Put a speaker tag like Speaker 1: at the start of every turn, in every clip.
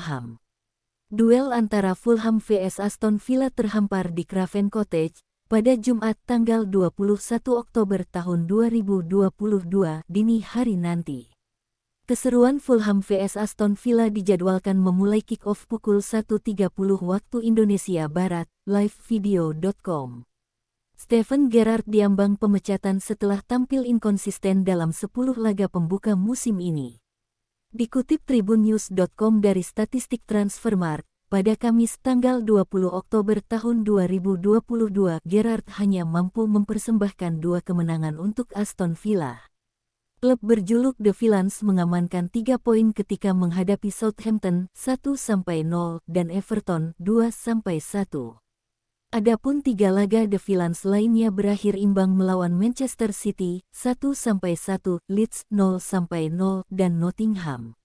Speaker 1: Fulham. Duel antara Fulham vs Aston Villa terhampar di Craven Cottage pada Jumat tanggal 21 Oktober tahun 2022 dini hari nanti. Keseruan Fulham vs Aston Villa dijadwalkan memulai kick-off pukul 1.30 waktu Indonesia Barat, livevideo.com. Steven Gerrard diambang pemecatan setelah tampil inkonsisten dalam 10 laga pembuka musim ini. Dikutip tribunnews.com dari statistik Transfermarkt, pada Kamis tanggal 20 Oktober tahun 2022 Gerrard hanya mampu mempersembahkan 2 kemenangan untuk Aston Villa. Klub berjuluk The Villains mengamankan 3 poin ketika menghadapi Southampton 1-0 dan Everton 2-1. Adapun 3 laga The Villains lainnya berakhir imbang melawan Manchester City 1-1, Leeds 0-0 dan Nottingham.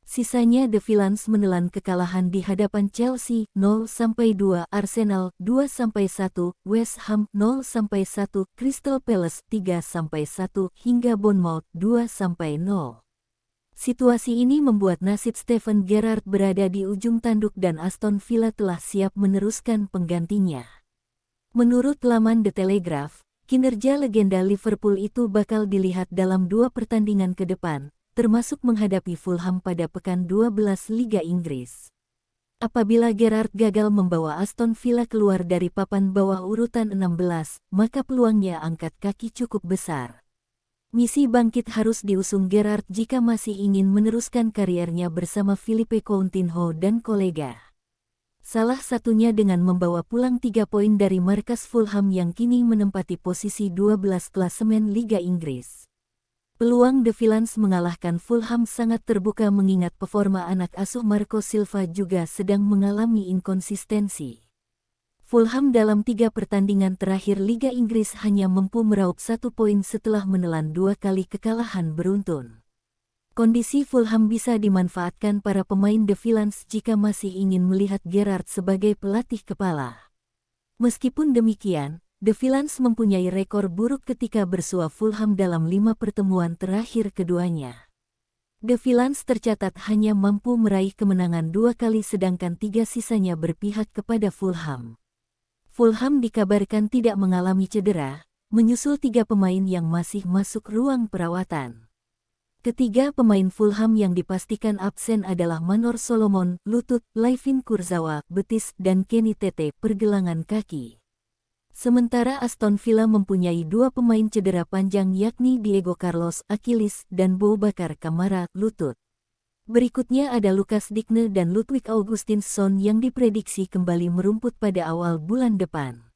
Speaker 1: Sisanya The Villains menelan kekalahan di hadapan Chelsea 0-2, Arsenal 2-1, West Ham 0-1, Crystal Palace 3-1 hingga Bournemouth 2-0. Situasi ini membuat nasib Steven Gerrard berada di ujung tanduk dan Aston Villa telah siap meneruskan penggantinya. Menurut laman The Telegraph, kinerja legenda Liverpool itu bakal dilihat dalam 2 pertandingan ke depan, termasuk menghadapi Fulham pada pekan 12 Liga Inggris. Apabila Gerrard gagal membawa Aston Villa keluar dari papan bawah urutan 16, maka peluangnya angkat kaki cukup besar. Misi bangkit harus diusung Gerrard jika masih ingin meneruskan kariernya bersama Philippe Coutinho dan kolega. Salah satunya dengan membawa pulang 3 poin dari markas Fulham yang kini menempati posisi 12 klasemen Liga Inggris. Peluang The Villains mengalahkan Fulham sangat terbuka mengingat performa anak asuh Marco Silva juga sedang mengalami inkonsistensi. Fulham dalam 3 pertandingan terakhir Liga Inggris hanya mampu meraup 1 poin setelah menelan 2 kali kekalahan beruntun. Kondisi Fulham bisa dimanfaatkan para pemain The Villains jika masih ingin melihat Gerrard sebagai pelatih kepala. Meskipun demikian, The Villains mempunyai rekor buruk ketika bersua Fulham dalam 5 pertemuan terakhir keduanya. The Villains tercatat hanya mampu meraih kemenangan 2 kali sedangkan 3 sisanya berpihak kepada Fulham. Fulham dikabarkan tidak mengalami cedera, menyusul 3 pemain yang masih masuk ruang perawatan. Ketiga pemain Fulham yang dipastikan absen adalah Manor Solomon, lutut, Layvin Kurzawa, betis, dan Kenny Tete, pergelangan kaki. Sementara Aston Villa mempunyai 2 pemain cedera panjang yakni Diego Carlos, Achilles, dan Boubacar Kamara, lutut. Berikutnya ada Lucas Digne dan Ludwig Augustinsson yang diprediksi kembali merumput pada awal bulan depan.